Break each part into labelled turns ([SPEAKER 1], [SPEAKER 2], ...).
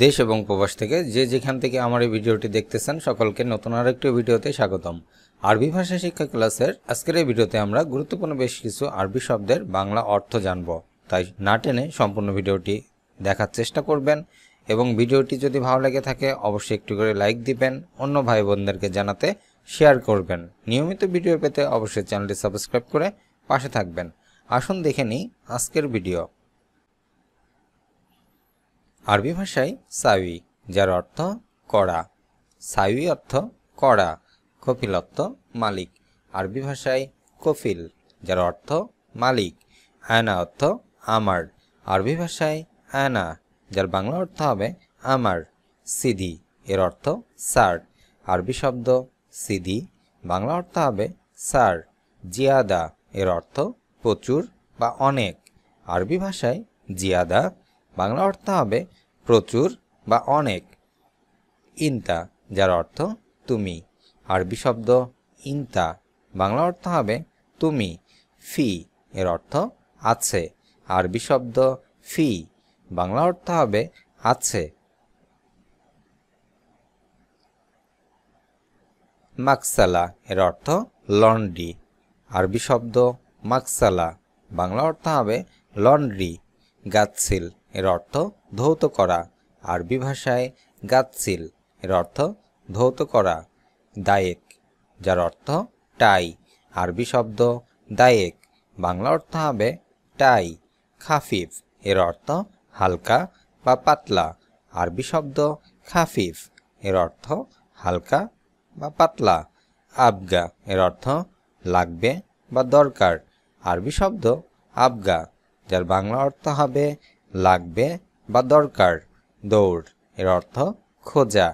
[SPEAKER 1] দেশ এবং প্রবাস থেকে যে যেখান থেকে আমার এই ভিডিওটি দেখতেছেন সকলকে নতুন আরেকটি ভিডিওতে স্বাগতম। আরবি ভাষা শিক্ষা ক্লাসের আজকের এই ভিডিওতে আমরা গুরুত্বপূর্ণ বেশ কিছু আরবি শব্দের বাংলা অর্থ জানব। তাই না টেনে সম্পূর্ণ ভিডিওটি দেখার চেষ্টা করবেন এবং ভিডিওটি যদি ভালো লেগে থাকে অবশ্যই একটু করে লাইক দিবেন, অন্য ভাই বোনদেরকে জানাতে শেয়ার করবেন। নিয়মিত ভিডিও পেতে অবশ্যই চ্যানেলটি সাবস্ক্রাইব করে পাশে থাকবেন। আসুন দেখে নিই আজকের ভিডিও। আরবি ভাষায় সাউই, যার অর্থ কড়া। সাউই অর্থ কড়া। কফিল অর্থ মালিক। আরবি ভাষায় কফিল, যার অর্থ মালিক। আয়না অর্থ আমার। আরবি ভাষায় আয়না, যার বাংলা অর্থ হবে আমার। সিদি এর অর্থ স্যার। আরবি শব্দ সিদি, বাংলা অর্থ হবে স্যার। জিয়াদা এর অর্থ প্রচুর বা অনেক। আরবি ভাষায় জিয়াদা, বাংলা অর্থ হবে প্রচুর বা অনেক। ইনতা, যার অর্থ তুমি। আরবি শব্দ ইনতা, বাংলা অর্থ হবে তুমি। ফি এর অর্থ আছে। আরবি শব্দ ফি, বাংলা অর্থ হবে আছে। মাকসালা এর অর্থ লন্ড্রি। আরবি শব্দ মাকসালা, বাংলা অর্থ হবে লন্ড্রি। গাতসিল এর অর্থ ধৌত করা। আরবি ভাষায় গাতসিল এর অর্থ ধৌত করা। দায়েক, যার অর্থ টাই। আরবি শব্দ দায়েক, বাংলা অর্থ হবে টাই। খাফিফ এর অর্থ হালকা বা পাতলা। আরবি শব্দ খাফিফ এর অর্থ হালকা বা পাতলা। আবগা এর অর্থ লাগবে বা দরকার। আরবি শব্দ আবগা, যার বাংলা অর্থ হবে লাগবে বা দরকার। দৌড় এর অর্থ খোঁজা।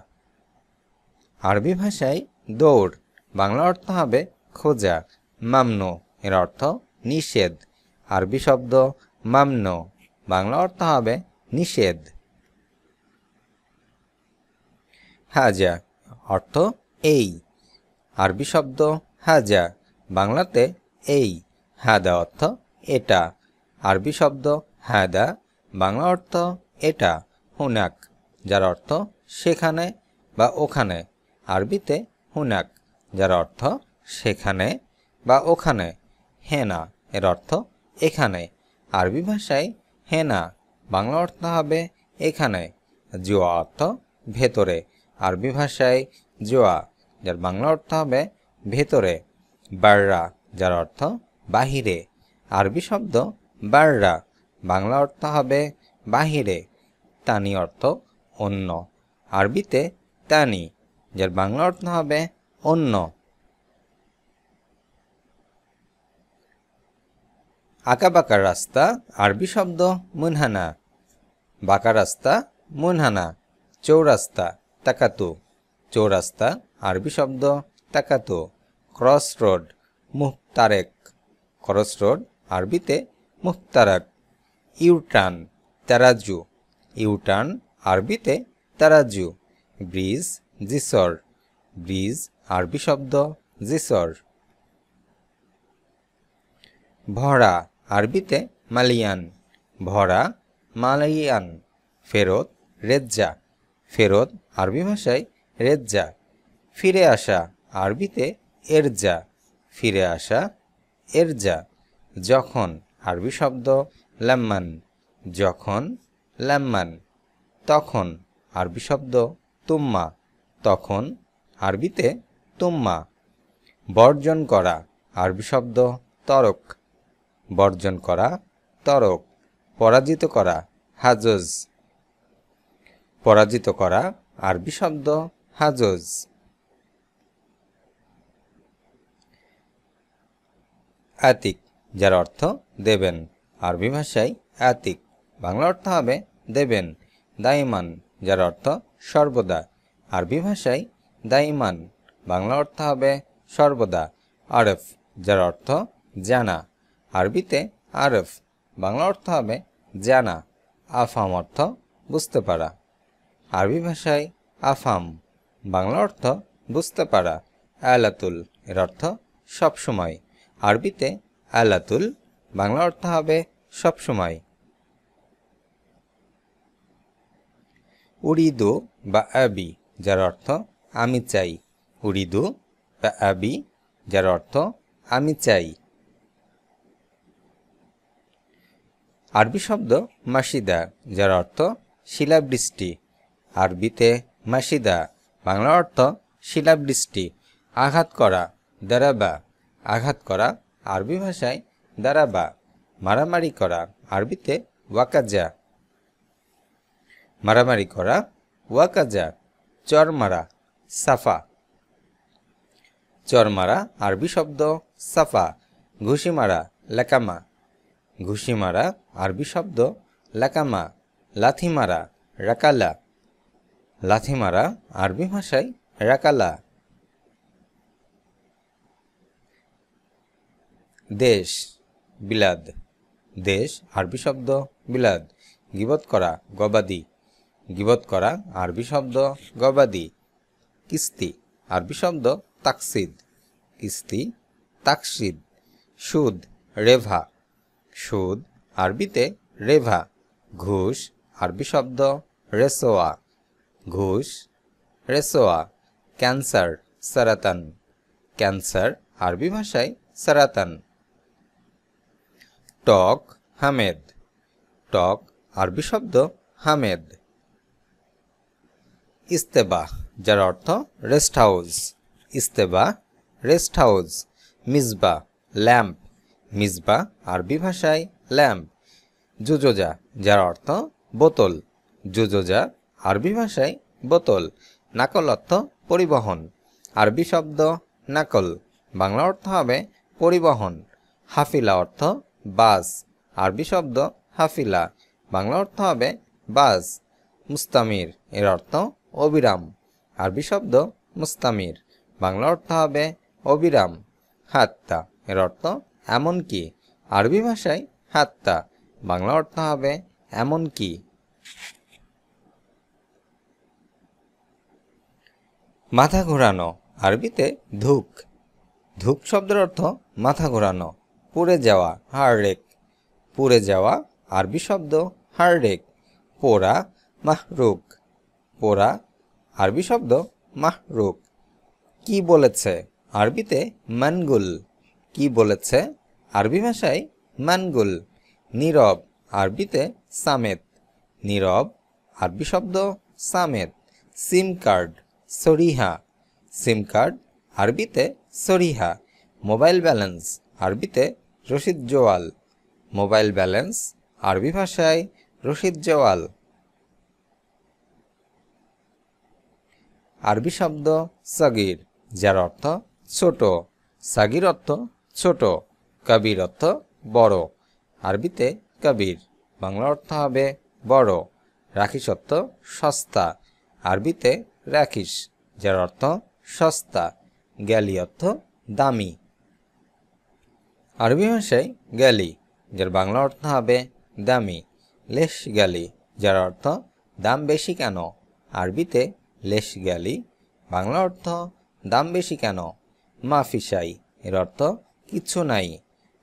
[SPEAKER 1] আরবি ভাষায় দৌড়, বাংলা অর্থ হবে খোঁজা। মামনো এর অর্থ নিষেধ। আরবি শব্দ মামনো, বাংলা অর্থ হবে নিষেধ। হাজা অর্থ এই। আরবি শব্দ হাজা, বাংলাতে এই। হাদা অর্থ এটা। আরবি শব্দ হাদা, বাংলা অর্থ এটা। হুনাক, যার অর্থ সেখানে বা ওখানে। আরবিতে হুনাক, যার অর্থ সেখানে বা ওখানে। হেনা এর অর্থ এখানে। আরবি ভাষায় হেনা, বাংলা অর্থ হবে এখানে। জোয়া অর্থ ভেতরে। আরবি ভাষায় জোয়া, যার বাংলা অর্থ হবে ভেতরে। বাররা, যার অর্থ বাহিরে। আরবি শব্দ বাররা, বাংলা অর্থ হবে বাহিরে। তানি অর্থ অন্য। আরবিতে তানি, যার বাংলা অর্থ হবে অন্য। আঁকা বাঁকা রাস্তা, আরবি শব্দ মুনহানা। বাঁকা রাস্তা মুনহানা। চৌরাস্তা তাকাতু। চৌরাস্তা আরবি শব্দ তাকাতু। ক্রস রোড মুহতারেক। ক্রস রোড আরবিতে মুহতারাক। ইউটার্ন তেরাজু। ইউটার্ন আরবিতে তেরাজু। ব্রিজ জিসর। ব্রিজ আরবি শব্দ জিসর। ভরা আরবিতে মালিয়ান। ভরা মালিয়ান। ফেরত রেজ্জা। ফেরত আরবি ভাষায় রেজ্জা। ফিরে আসা আরবিতে এরজা। ফিরে আসা এরজা। যখন আরবি শব্দ লাম্মান। যখন লাম্মান। তখন আরবি শব্দ তুম্মা। তখন আরবিতে তুম্মা। বর্জন করা আরবি শব্দ তরক। বর্জন করা তরক। পরাজিত করা হাজজ। পরাজিত করা আরবি শব্দ হাজজ। আতিক, যার অর্থ দেবেন। আরবি ভাষায় আতিক, বাংলা অর্থ হবে দেবেন। দাইমান, যার অর্থ সর্বদা। আরবি ভাষায় দাইমান, বাংলা অর্থ হবে সর্বদা। আরফ, যার অর্থ জানা। আরবিতে আরফ, বাংলা অর্থ হবে জানা। আফাম অর্থ বুঝতে পারা। আরবি ভাষায় আফাম, বাংলা অর্থ বুঝতে পারা। আলাতুল এর অর্থ সবসময়। আরবিতে আলাতুল, বাংলা অর্থ হবে সবসময়। উরিদু বা আবি, যার অর্থ আমি চাই। উরিদু বা আবি, যার অর্থ আমি চাই। আরবি শব্দ মাসিদা, যার অর্থ শিলাবৃষ্টি। আরবিতে মাসিদা, বাংলা অর্থ শিলাবৃষ্টি। আঘাত করা, দারাবা, আঘাত করা, আরবি ভাষায় দারাবা। মারামারি করা, আরবিতে ওয়াকাজা, মারামারি করা, ওয়াকাজা। চর মারা, সাফা, চর মারা, আরবি শব্দ সাফা। ঘুষি মারা, লাকামা, ঘুষি মারা, আরবি শব্দ লাকামা। লাথি মারা, রাকালা, লাথি মারা, আরবি ভাষায় রাকালা। দেশ, বিলাদ, দেশ, আরবি শব্দ বিলাদ। গিবত করা, গবাদি, গিবত করা, আরবি শব্দ গবাদি। কিস্তি, আরবি শব্দ তাকসিদ, কিস্তি, তাকসিদ। সুদ, রেভা, সুদ, আরবিতে রেভা। ঘুষ, আরবি শব্দ রেসোয়া, ঘুষ, রেসোয়া। ক্যান্সার, সারাতান, ক্যান্সার, আরবি ভাষায় সারাতান। টক, হামেদ, টক, আরবি শব্দ হামেদ। ইস্তেবা, যার অর্থ রেস্ট হাউস, ইস্তেবা, রেস্ট হাউস। মিসবা, ল্যাম্প, মিসবা, আরবি ভাষায় ল্যাম্প। জুজোজা, যার অর্থ বোতল, জুজোজা, আরবি ভাষায় বোতল। নাকল অর্থ পরিবহন, আরবি শব্দ নাকল, বাংলা অর্থ হবে পরিবহন। হাফিলা অর্থ বাস, আরবি শব্দ হাফিলা, বাংলা অর্থ হবে বাস। মুস্তামির, এর অর্থ অবিরাম, আরবি শব্দ মুস্তামির, বাংলা অর্থ হবে অবিরাম। হাত্তা, এর অর্থ এমনকি, আরবি ভাষায় হাত্তা, বাংলা অর্থ হবে এমনকি। মাথা ঘোরানো, আরবিতে ধুক, ধুক শব্দের অর্থ মাথা ঘোরানো। পুড়ে যাওয়া, হাড়রেক, পুড়ে যাওয়া, আরবি শব্দ হাড়রেক। পোড়া, মাহরুক, পোড়া, আরবি শব্দ মাহরুক। কি বলেছে, আরবিতে মানগুল, কি বলেছে, আরবি ভাষায় মানগুল। নীরব, আরবিতে সামেত, নীরব, আরবি শব্দ সামেত। সিম কার্ড, সরিহা, সিম কার্ড, আরবিতে সরিহা। মোবাইল ব্যালেন্স, আরবিতে রশিদ জোয়াল, মোবাইল ব্যালেন্স, আরবি ভাষায় রশিদ জওয়াল। আরবি শব্দ সগির, যার অর্থ ছোট, সাগির অর্থ ছোট, কবির অর্থ বড়, আরবিতে কবির, বাংলা অর্থ হবে বড়। রাখিস অর্থ সস্তা, আরবিতে রাখিস, যার অর্থ সস্তা। গ্যালি অর্থ দামি, আরবি ভাষায় গ্যালি, যার বাংলা অর্থ হবে দামি। লেশ গ্যালি, যার অর্থ দাম বেশি কেন, আরবিতে লেশ গ্যালি, বাংলা অর্থ দাম বেশি কেন। মাফিসাই, এর অর্থ কিছু নাই,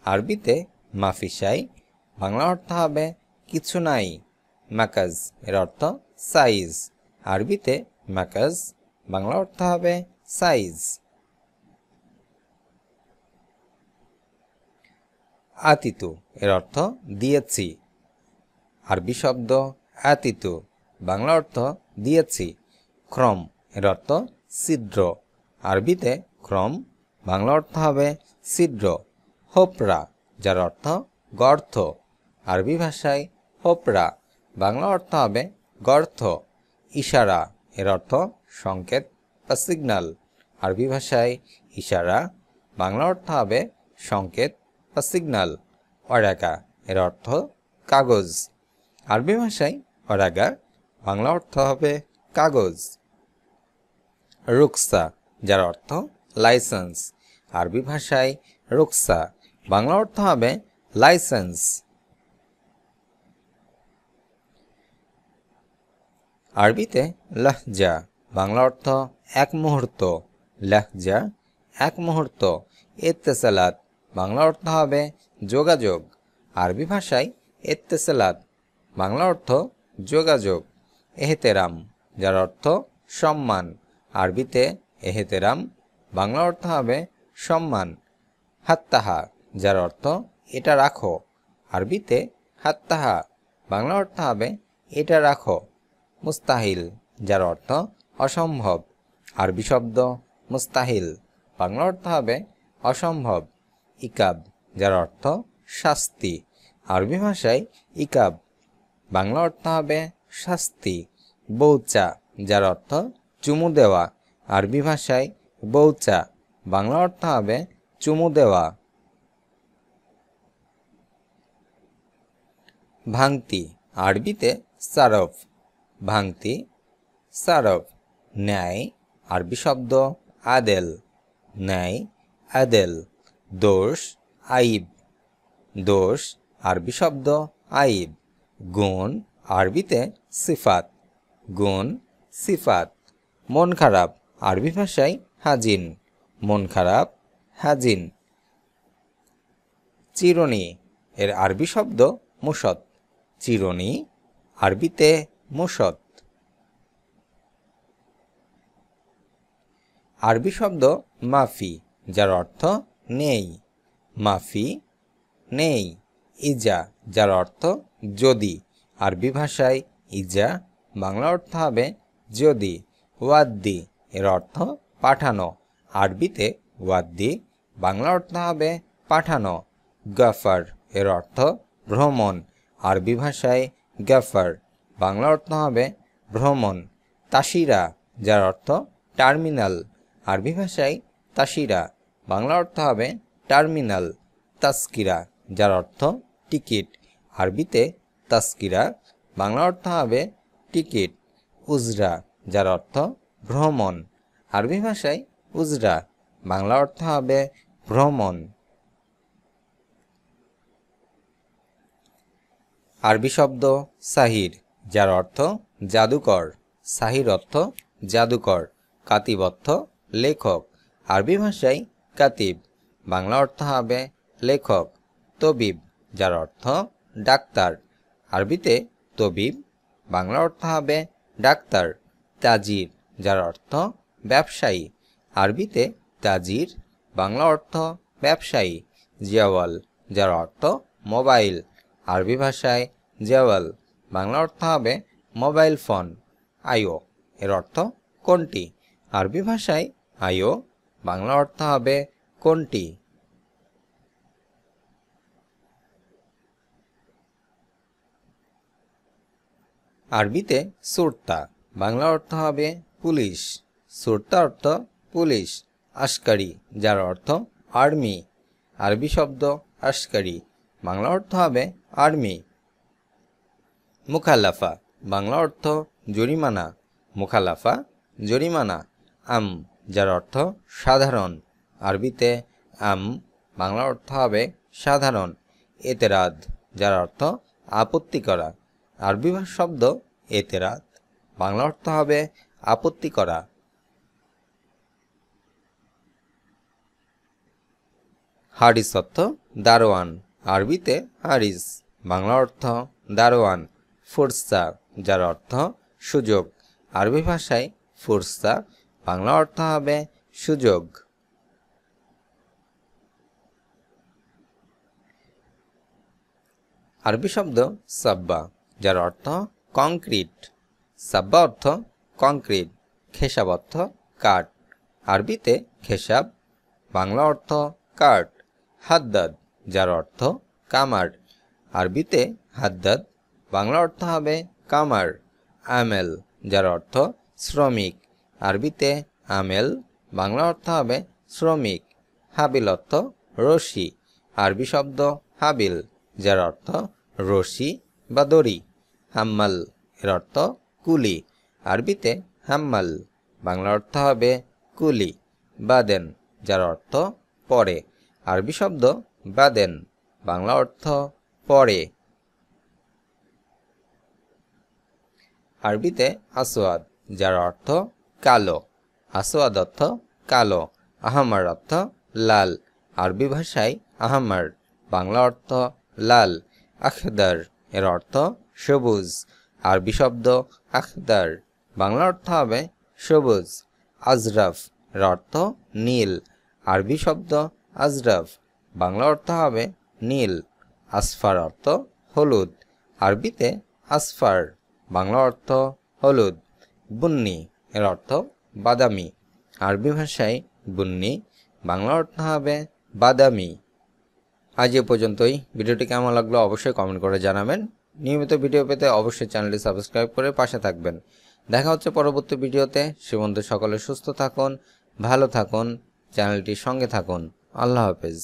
[SPEAKER 1] আরবিতে মাফিসাই, বাংলা অর্থ হবে কিছু নাই। মাকাজ, এর অর্থ সাইজ, আরবিতে মাকাজ, বাংলা অর্থ হবে সাইজ। আতিতু, এর অর্থ দিয়েছি, আরবি শব্দ আতিতু, বাংলা অর্থ দিয়েছি। ক্রম, এর অর্থ ছিদ্র, আরবিতে ক্রম, বাংলা অর্থ হবে ছিদ্র। হোপরা, যার অর্থ গর্ত, আরবি ভাষায় হোপরা, বাংলা অর্থ হবে গর্ত। ইশারা, এর অর্থ সংকেত বা সিগন্যাল, আরবি ভাষায় ইশারা, বাংলা অর্থ হবে সংকেত বা সিগন্যাল। ওয়ারাকা, এর অর্থ কাগজ, আরবি ভাষায় ওয়ারাকা, বাংলা অর্থ হবে কাগজ। রুকসা, যার অর্থ লাইসেন্স, আরবি ভাষায় রুকসা, বাংলা অর্থ হবে লাইসেন্স। আরবিতে লাহজা, বাংলা অর্থ এক মুহূর্ত, লাহজা, এক মুহূর্ত। ইত্তেসালাত, বাংলা অর্থ হবে যোগাযোগ, আরবি ভাষায় ইত্তেসালাত, বাংলা অর্থ যোগাযোগ। এহতেরাম, যার অর্থ সম্মান। আরবিতে এহতেরাম, বাংলা অর্থ হবে সম্মান। হাত্তাহা, যার অর্থ এটা রাখো। আরবিতে হাত্তাহা, বাংলা অর্থ হবে এটা রাখো। মুস্তাহিল, যার অর্থ অসম্ভব। আরবি শব্দ মুস্তাহিল, বাংলা অর্থ হবে অসম্ভব। ইকাব, যার অর্থ শাস্তি। আরবি ভাষায় ইকাব, বাংলা অর্থ হবে শাস্তি। বৌচা, যার অর্থ চুমু দেওয়া। আরবি ভাষায় বৌচা, বাংলা অর্থ হবে চুমু দেওয়া। ভাঙতি, আরবিতে সারফ, ভাঙতি সারফ। ন্যায়, আরবি শব্দ আদেল, ন্যায় আদেল। দোষ, আইব, দোষ, আরবি শব্দ আইব। গুণ, আরবিতে সিফাত, গুণ সিফাত। মন খারাপ, আরবি ভাষায় হাজিন, মন খারাপ হাজিন। চিরুনি, এর আরবি শব্দ মুশত, চিরুনি, আরবিতে মুশত। আরবি শব্দ মাফি, যার অর্থ নেই, মাফি নেই। ইজা, যার অর্থ যদি। আরবি ভাষায় ইজা, বাংলা অর্থ হবে যদি। ওয়াদ্দি, এর অর্থ পাঠানো। আরবিতে ওয়াদ্দি, বাংলা অর্থ হবে পাঠানো। গাফার, এর অর্থ ভ্রমণ। আরবি ভাষায় গাফার, বাংলা অর্থ হবে ভ্রমণ। তাসিরা, যার অর্থ টার্মিনাল। আরবি ভাষায় তাসিরা, বাংলা অর্থ হবে টার্মিনাল। তাস্কিরা, যার অর্থ টিকিট। আরবিতে তাস্কিরা, বাংলা অর্থ হবে টিকিট। উজরা, যার অর্থ ভ্রমণ। আরবি ভাষায় উজরা, বাংলা অর্থ হবে ভ্রমণ। আরবি শব্দ সাহির, যার অর্থ জাদুকর। সাহির অর্থ জাদুকর। কাতিব অর্থ লেখক। আরবি ভাষায় কাতিব, বাংলা অর্থ হবে লেখক। তবিব, যার অর্থ ডাক্তার। আরবিতে তবিব, বাংলা অর্থ হবে ডাক্তার। তাজির, যার অর্থ ব্যবসায়ী। আরবিতে তাজির, বাংলা অর্থ ব্যবসায়ী। জিয়াওয়াল, যার অর্থ মোবাইল। আরবি ভাষায় জিয়াওয়াল, বাংলা অর্থ হবে মোবাইল ফোন। আয়ো, এর অর্থ কোনটি। আরবি ভাষায় আয়ো, বাংলা অর্থ হবে কোনটি। আরবিতে সুরতা, বাংলা অর্থ হবে পুলিশ। সুরতা অর্থ পুলিশ। আশকারি, যার অর্থ আর্মি। আরবি শব্দ আশকারি, বাংলা অর্থ হবে আর্মি। মুখাল্লাফা, বাংলা অর্থ জরিমানা। মুখাল্লাফা, জরিমানা। আম, যার অর্থ সাধারণ। আরবিতে আম, বাংলা অর্থ হবে সাধারণ। এতেরাদ, যার অর্থ আপত্তি করা। আরবি শব্দ এতেরাদ, বাংলা অর্থ হবে আপত্তি করা। হারিস অর্থ দারোয়ান। আরবিতে হারিস, বাংলা অর্থ দারোয়ান। ফুরসা, যার অর্থ সুযোগ। আরবি ভাষায় ফুরসা, বাংলা অর্থ হবে সুযোগ। আরবি শব্দ সাব্বা, যার অর্থ কংক্রিট। সাব্বা অর্থ কংক্রিট। খেসাব অর্থ কাঠ। আরবিতে খেসাব, বাংলা অর্থ কাঠ। হাদ্দাদ, যার অর্থ কামার। আরবিতে হাদ্দাদ, বাংলা অর্থ হবে কামার। আমেল, যার অর্থ শ্রমিক। আরবিতে আমেল, বাংলা অর্থ হবে শ্রমিক। হাবিল অর্থ রশি। আরবি শব্দ হাবিল, যার অর্থ রশি বা দড়ি। হাম্মাল, এর অর্থ কুলি। আরবিতে হাম্মাল, বাংলা অর্থ হবে কুলি। বাদেন, যার অর্থ পরে। আরবি শব্দ বাদেন, বাংলা অর্থ পরে। আরবিতে আসওয়াদ, যার অর্থ কালো। আসওয়াদ অর্থ কালো। আহমার অর্থ লাল। আরবি ভাষায় আহমার, বাংলা অর্থ লাল। আখদার, এর অর্থ সবুজ। আরবি শব্দ আখদার, বাংলা অর্থ হবে সবুজ। আজরাফ এর অর্থ নীল, আরবি শব্দ আজরাফ, বাংলা অর্থ হবে নীল। আসফার অর্থ হলুদ, আরবিতে আসফার, বাংলা অর্থ হলুদ। বুন্নি এর অর্থ বাদামি, আরবি ভাষায় বুন্নি, বাংলা অর্থ হবে বাদামি। আজ এ পর্যন্তই। ভিডিওটি কেমন লাগলো অবশ্যই কমেন্ট করে জানাবেন। নিয়মিত ভিডিও পেতে অবশ্যই চ্যানেলটি সাবস্ক্রাইব করে পাশে থাকবেন। দেখা হচ্ছে পরবর্তী ভিডিওতে। সে পর্যন্ত সকলে সুস্থ থাকুন, ভালো থাকুন, চ্যানেলটির সঙ্গে থাকুন। আল্লাহ হাফেজ।